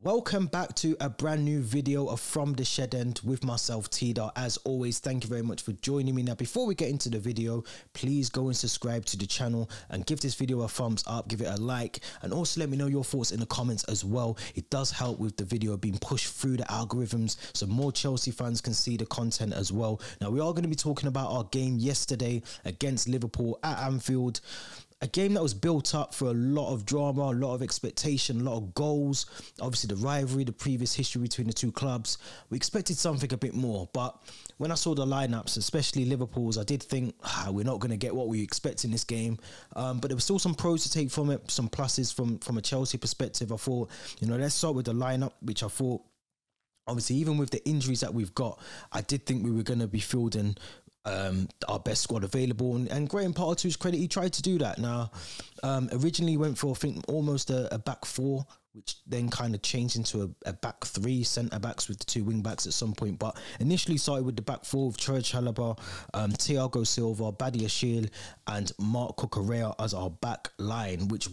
Welcome back to a brand new video of From the Shed End with myself, T.Dot. As always, thank you very much for joining me. Now, before we get into the video, please go and subscribe to the channel and give this video a thumbs up, give it a like, and also let me know your thoughts in the comments as well. It does help with the video being pushed through the algorithms so more Chelsea fans can see the content as well. Now, we are going to be talking about our game yesterday against Liverpool at Anfield. A game that was built up for a lot of drama, a lot of expectation, a lot of goals. Obviously, the rivalry, the previous history between the two clubs. We expected something a bit more. But when I saw the lineups, especially Liverpool's, I did think, we're not going to get what we expect in this game. But there was still some pros to take from it, some pluses from a Chelsea perspective. I thought, let's start with the lineup, which I thought, obviously, even with the injuries that we've got, I did think we were going to be fielding our best squad available, and Graham Potter, to his credit, he tried to do that. Now, originally went for, I think, almost a back four, which then kind of changed into a back three, centre backs with the two wing backs at some point. But initially started with the back four with Trevor Chalobah, Thiago Silva, Badiashile, and Marc Cucurella as our back line, which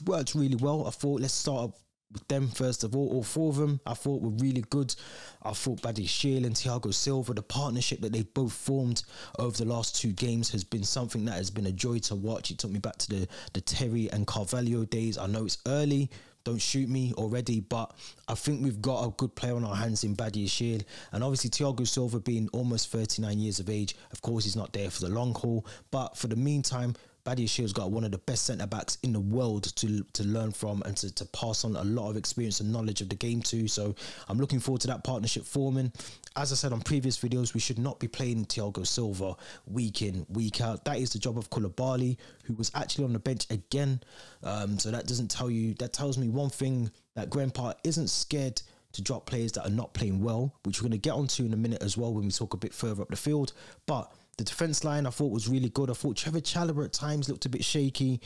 worked really well. I thought, let's start with them first of all four of them I thought were really good. I thought Badiashile and Thiago Silva, the partnership that they've both formed over the last two games has been something that has been a joy to watch. It took me back to the Terry and Carvalho days. I know it's early, don't shoot me already, but I think we've got a good player on our hands in Badiashile. And obviously Thiago Silva, being almost 39 years of age, of course he's not there for the long haul, but for the meantime, Badiashile's got one of the best centre-backs in the world to learn from and to pass on a lot of experience and knowledge of the game to. So I'm looking forward to that partnership forming. As I said on previous videos, we should not be playing Thiago Silva week in, week out. That is the job of Koulibaly, who was actually on the bench again. So that doesn't tell you, that tells me one thing, that Graham Potter isn't scared to drop players that are not playing well, which we're going to get onto in a minute as well when we talk a bit further up the field. But the defence line I thought was really good. I thought Trevor Chalobah at times looked a bit shaky,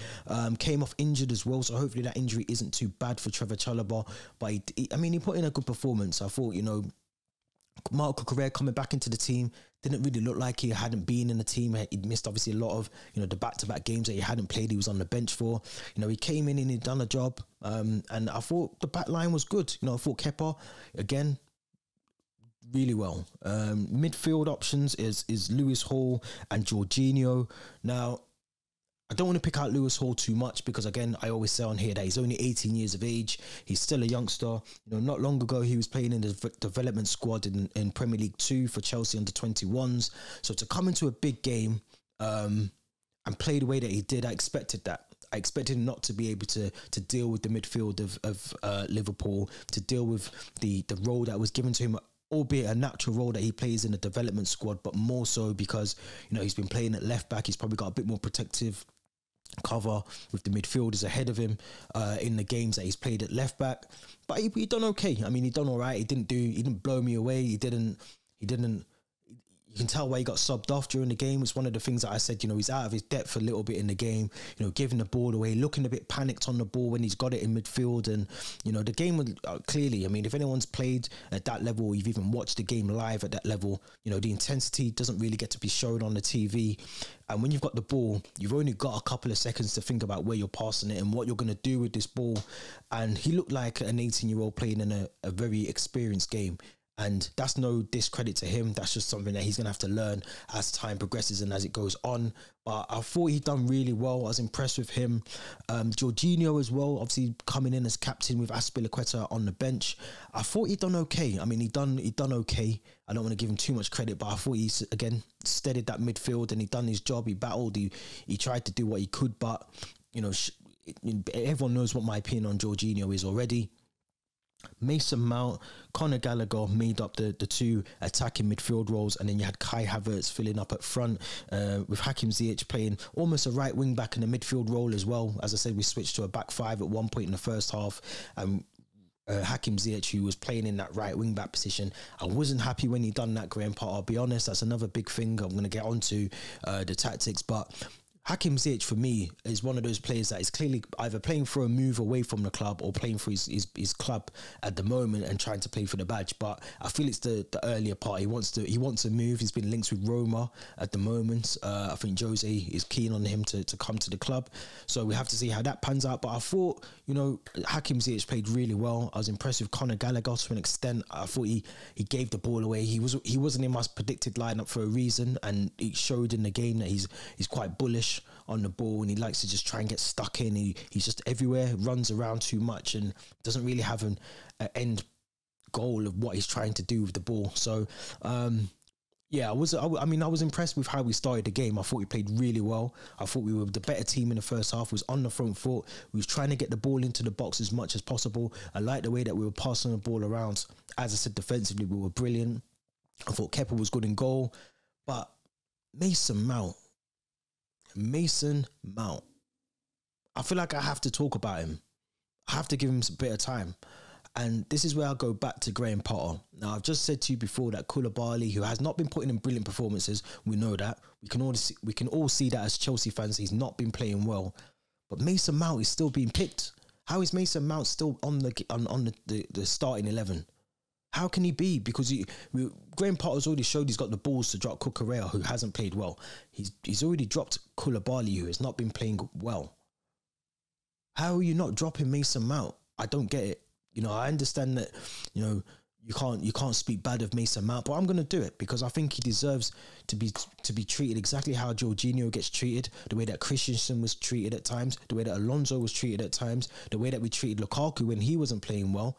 came off injured as well, so hopefully that injury isn't too bad for Trevor Chalobah. But he put in a good performance. I thought, Marc Cucurella coming back into the team didn't really look like he hadn't been in the team. He'd missed obviously a lot of the back-to-back games that he hadn't played. He was on the bench for. He came in and he'd done a job, and I thought the back line was good. I thought Kepa again really well. Midfield options is Lewis Hall and Jorginho. Now, I don't want to pick out Lewis Hall too much because, again, I always say on here that he's only 18 years of age. He's still a youngster. Not long ago, he was playing in the development squad in Premier League 2 for Chelsea under 21s. So to come into a big game and play the way that he did, I expected that. I expected him not to be able to deal with the midfield of Liverpool, to deal with the role that was given to him, albeit a natural role that he plays in the development squad, but more so because, he's been playing at left back. He's probably got a bit more protective cover with the midfielders ahead of him in the games that he's played at left back. But he done okay. He done all right. He didn't blow me away. He didn't. You can tell why he got subbed off during the game. It's one of the things that I said, he's out of his depth a little bit in the game, giving the ball away, looking a bit panicked on the ball when he's got it in midfield. And, the game was clearly, if anyone's played at that level, you've even watched the game live at that level, the intensity doesn't really get to be shown on the TV. And when you've got the ball, you've only got a couple of seconds to think about where you're passing it and what you're going to do with this ball. And he looked like an 18-year-old playing in a very experienced game. And that's no discredit to him. That's just something that he's going to have to learn as time progresses and as it goes on. But I thought he'd done really well. I was impressed with him. Jorginho as well, obviously coming in as captain with Azpilicueta on the bench. I thought he'd done okay. He'd done okay. I don't want to give him too much credit, but I thought he, again, steadied that midfield and he'd done his job. He battled. He tried to do what he could, but, everyone knows what my opinion on Jorginho is already. Mason Mount, Conor Gallagher made up the two attacking midfield roles, and then you had Kai Havertz filling up at front with Hakim Ziyech playing almost a right wing back in the midfield role as well. As I said, we switched to a back five at one point in the first half, and Hakim Ziyech, who was playing in that right wing back position. I wasn't happy when he done that, Graham Potter. I'll be honest, that's another big thing I'm going to get onto the tactics, but Hakim Ziyech for me is one of those players that is clearly either playing for a move away from the club or playing for his club at the moment and trying to play for the badge. But I feel it's the earlier part. He wants to move. He's been linked with Roma at the moment. I think Jose is keen on him to come to the club. So we have to see how that pans out. But I thought, you know, Hakim Ziyech played really well. I was impressed with Conor Gallagher to an extent. I thought he gave the ball away. He wasn't in my predicted lineup for a reason, and it showed in the game that he's quite bullish on the ball, and he likes to just try and get stuck in. He's just everywhere, runs around too much, and doesn't really have an end goal of what he's trying to do with the ball. So yeah, I was impressed with how we started the game. I thought we played really well. I thought we were the better team in the first half. Was on the front foot. We was trying to get the ball into the box as much as possible. I liked the way that we were passing the ball around. As I said, defensively we were brilliant. I thought Kepa was good in goal, but Mason Mount, I feel like I have to talk about him. I have to give him a bit of time. And this is where I go back to Graham Potter. Now, I've just said to you before that Koulibaly, who has not been putting in brilliant performances, we know that. We can all see that as Chelsea fans. He's not been playing well. But Mason Mount is still being picked. How is Mason Mount still on the starting 11? How can he be? Because Graham Potter's already showed he's got the balls to drop Cucurella, who hasn't played well. He's already dropped Koulibaly, who has not been playing well. How are you not dropping Mason Mount? I don't get it. You know, I understand that, you know, you can't speak bad of Mason Mount, but I'm going to do it because I think he deserves to be treated exactly how Jorginho gets treated, the way that Christensen was treated at times, the way that Alonso was treated at times, the way that we treated Lukaku when he wasn't playing well.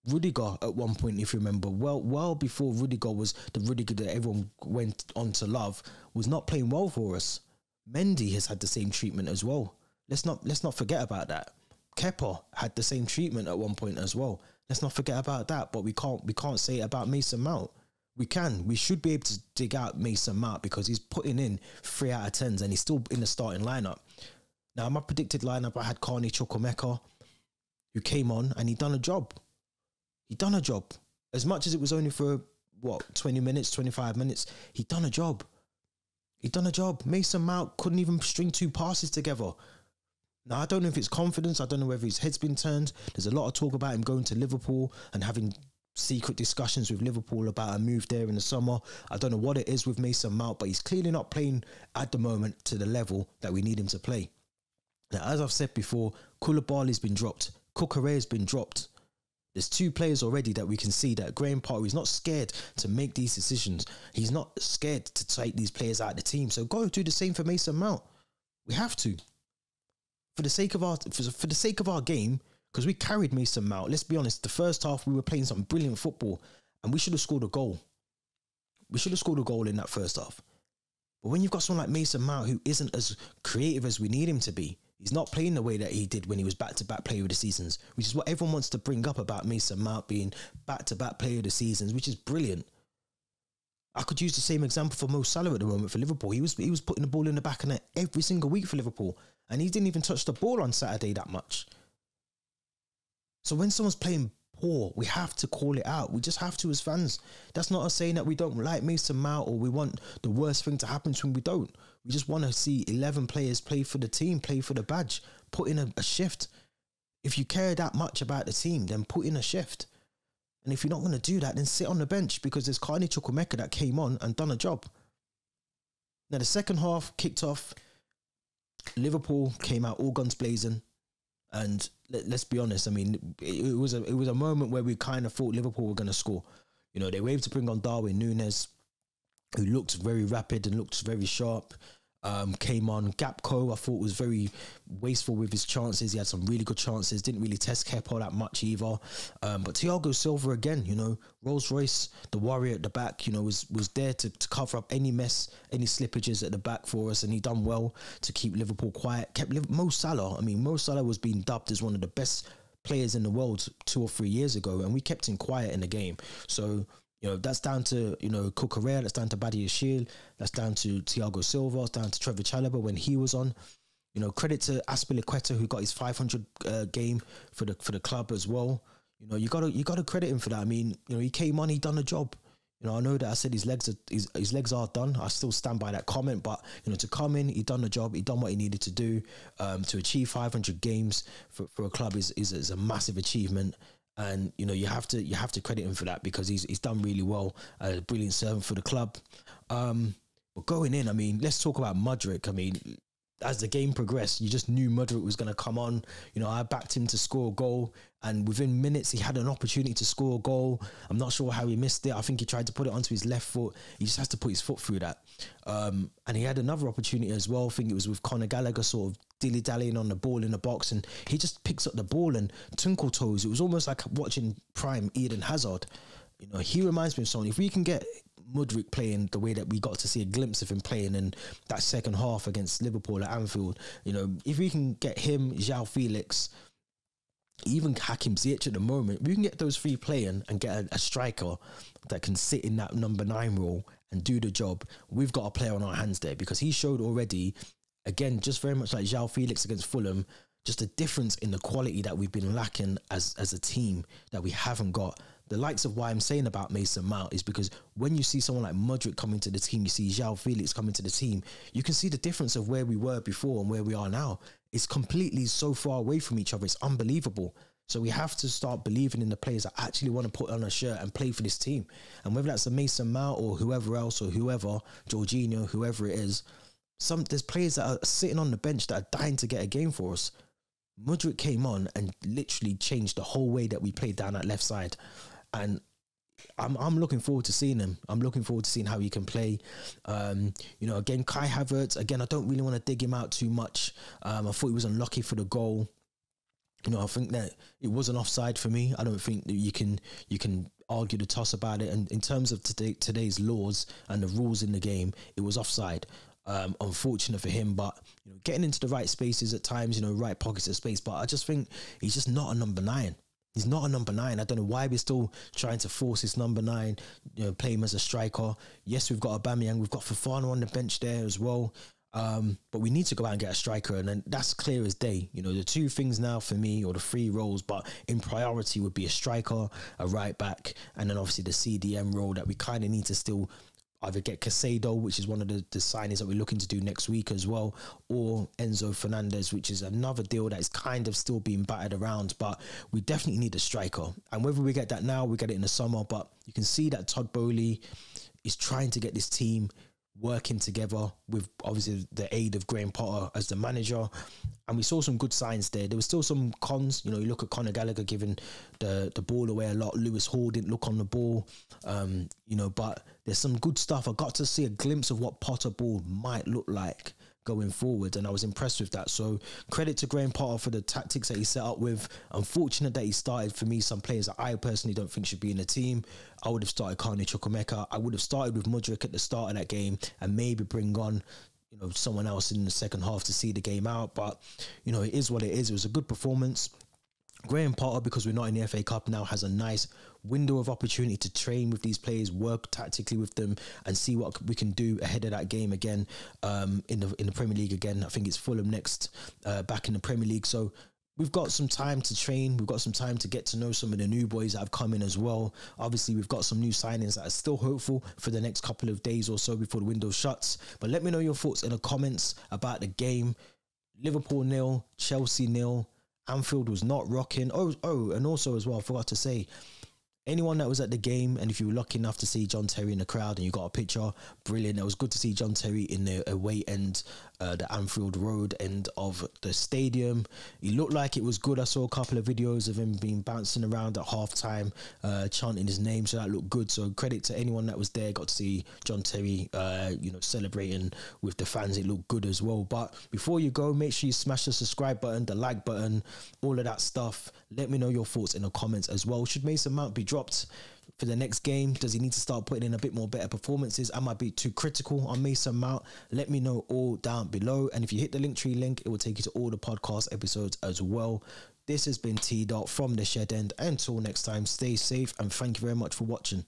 Rudiger at one point, if you remember, well before Rudiger was the Rudiger that everyone went on to love, was not playing well for us. Mendy has had the same treatment as well. Let's not forget about that. Kepa had the same treatment at one point as well. Let's not forget about that. But we can't say it about Mason Mount. We should be able to dig out Mason Mount because he's putting in 3 out of 10s and he's still in the starting lineup. Now, my predicted lineup, I had Carney Chukwuemeka, who came on and he done a job. He done a job. As much as it was only for, 20 minutes, 25 minutes, he done a job. He done a job. Mason Mount couldn't even string 2 passes together. Now, I don't know if it's confidence. I don't know whether his head's been turned. There's a lot of talk about him going to Liverpool and having secret discussions with Liverpool about a move there in the summer. I don't know what it is with Mason Mount, but he's clearly not playing at the moment to the level that we need him to play. Now, as I've said before, Koulibaly's been dropped. Cucurella's been dropped. There's 2 players already that we can see that Graham Potter is not scared to make these decisions. He's not scared to take these players out of the team. So go do the same for Mason Mount. We have to. For the sake of our game, because we carried Mason Mount. Let's be honest, the first half we were playing some brilliant football and we should have scored a goal. We should have scored a goal in that first half. But when you've got someone like Mason Mount who isn't as creative as we need him to be, he's not playing the way that he did when he was back-to-back player of the seasons, which is what everyone wants to bring up about Mason Mount being back-to-back player of the seasons, which is brilliant. I could use the same example for Mo Salah at the moment for Liverpool. He was putting the ball in the back of net every single week for Liverpool, and he didn't even touch the ball on Saturday that much. So when someone's playing poor, we have to call it out. We just have to as fans. That's not us saying that we don't like Mason Mount or we want the worst thing to happen to him. We don't. We just want to see 11 players play for the team, play for the badge, put in a shift. If you care that much about the team, then put in a shift. And if you're not going to do that, then sit on the bench because there's Carney Chukwuemeka that came on and done a job. Now, the second half kicked off. Liverpool came out all guns blazing. And let's be honest, I mean, it was a moment where we kind of thought Liverpool were going to score. You know, they were able to bring on Darwin Núñez, who looked very rapid and looked very sharp. Came on. Gapco, I thought, was very wasteful with his chances. He had some really good chances. Didn't really test Kepa that much either. But Thiago Silva again, you know, Rolls Royce, the warrior at the back, you know, was there to cover up any mess, any slippages at the back for us, and he done well to keep Liverpool quiet. Mo Salah. I mean, Mo Salah was being dubbed as one of the best players in the world 2 or 3 years ago, and we kept him quiet in the game. So, you know, that's down to, you know, Cucurella, that's down to Badiashile, that's down to Thiago Silva, that's down to Trevor Chalobah when he was on. You know, credit to Azpilicueta, who got his 500 game for the club as well. You know, you gotta credit him for that. I mean, you know, he came on, he done a job. You know, I know that I said his legs are done. I still stand by that comment, but you know, to come in, he done the job, he done what he needed to do. To achieve 500 games for a club is a massive achievement, and you know, you have to credit him for that, because he's done really well. A brilliant servant for the club. But going in, I mean, let's talk about MUDRYK. I mean, as the game progressed, you just knew MUDRYK was going to come on. You know, I backed him to score a goal, and within minutes, he had an opportunity to score a goal. I'm not sure how he missed it. I think he tried to put it onto his left foot. He just has to put his foot through that. And he had another opportunity as well. I think it was with Conor Gallagher sort of dilly-dallying on the ball in the box, and he just picks up the ball and twinkle toes. It was almost like watching prime Eden Hazard. You know, he reminds me of someone. If we can get MUDRYK playing the way that we got to see a glimpse of him playing in that second half against Liverpool at Anfield, you know, if we can get him, João Felix, even Hakim Ziyech at the moment, we can get those three playing and get a striker that can sit in that number 9 role and do the job. We've got a player on our hands there, because he showed already, again, just very much like João Felix against Fulham, just a difference in the quality that we've been lacking as a team, that we haven't got. The likes of why I'm saying about Mason Mount is because when you see someone like MUDRYK coming to the team, you see João Felix coming to the team, you can see the difference of where we were before and where we are now. It's completely so far away from each other. It's unbelievable. So we have to start believing in the players that actually want to put on a shirt and play for this team. And whether that's a Mason Mount or whoever else, or whoever, Jorginho, whoever it is, there's players that are sitting on the bench that are dying to get a game for us. MUDRYK came on and literally changed the whole way that we played down that left side. And I'm looking forward to seeing him. I'm looking forward to seeing how he can play. You know, again, Kai Havertz, again, I don't really want to dig him out too much. I thought he was unlucky for the goal. You know, I think that it was an offside for me. I don't think that you can argue the toss about it. And in terms of today's laws and the rules in the game, it was offside. Unfortunate for him, but you know, getting into the right spaces at times, you know, right pockets of space. But I just think he's just not a number 9. He's not a number 9. I don't know why we're still trying to force his number 9, you know, play him as a striker. Yes, we've got Aubameyang, we've got Fofana on the bench there as well. But we need to go out and get a striker, and then that's clear as day. You know, the 2 things now for me, or the 3 roles, but in priority would be a striker, a right back, and then obviously the CDM role that we kind of need to still either get Casado, which is one of the signings that we're looking to do next week as well, or Enzo Fernandez, which is another deal that is kind of still being battered around. But we definitely need a striker. And whether we get that now, we get it in the summer. But you can see that Todd Bowley is trying to get this team working together with obviously the aid of Graham Potter as the manager. And we saw some good signs there. There was still some cons. You know, you look at Conor Gallagher giving the ball away a lot. Lewis Hall didn't look on the ball. You know, but there's some good stuff. I got to see a glimpse of what Potter ball might look like going forward, and I was impressed with that. So credit to Graham Potter for the tactics that he set up with. Unfortunate that he started, for me, some players that I personally don't think should be in the team. I would have started Carney Chukwuemeka. I would have started with MUDRYK at the start of that game and maybe bring on, you know, someone else in the second half to see the game out. But, you know, it is what it is. It was a good performance. Graham Potter, because we're not in the FA Cup now, has a nice window of opportunity to train with these players, work tactically with them, and see what we can do ahead of that game again in the Premier League again. I think it's Fulham next, back in the Premier League. So we've got some time to train. We've got some time to get to know some of the new boys that have come in as well. Obviously, we've got some new signings that are still hopeful for the next couple of days or so before the window shuts. But let me know your thoughts in the comments about the game. Liverpool 0, Chelsea 0. Anfield was not rocking. Oh, and also as well, I forgot to say, anyone that was at the game, and if you were lucky enough to see John Terry in the crowd and you got a picture, brilliant. It was good to see John Terry in the away end, the Anfield Road end of the stadium. He looked like it was good. I saw a couple of videos of him being bouncing around at halftime, chanting his name, so that looked good. So credit to anyone that was there, got to see John Terry, you know, celebrating with the fans. It looked good as well. But before you go, make sure you smash the subscribe button, the like button, all of that stuff. Let me know your thoughts in the comments as well. Should Mason Mount be dropped for the next game? Does he need to start putting in a bit more better performances? Am I being too critical on Mason Mount? Let me know all down below. And if you hit the Linktree link, it will take you to all the podcast episodes as well. This has been T.Dot from the Shed End. Until next time, stay safe and thank you very much for watching.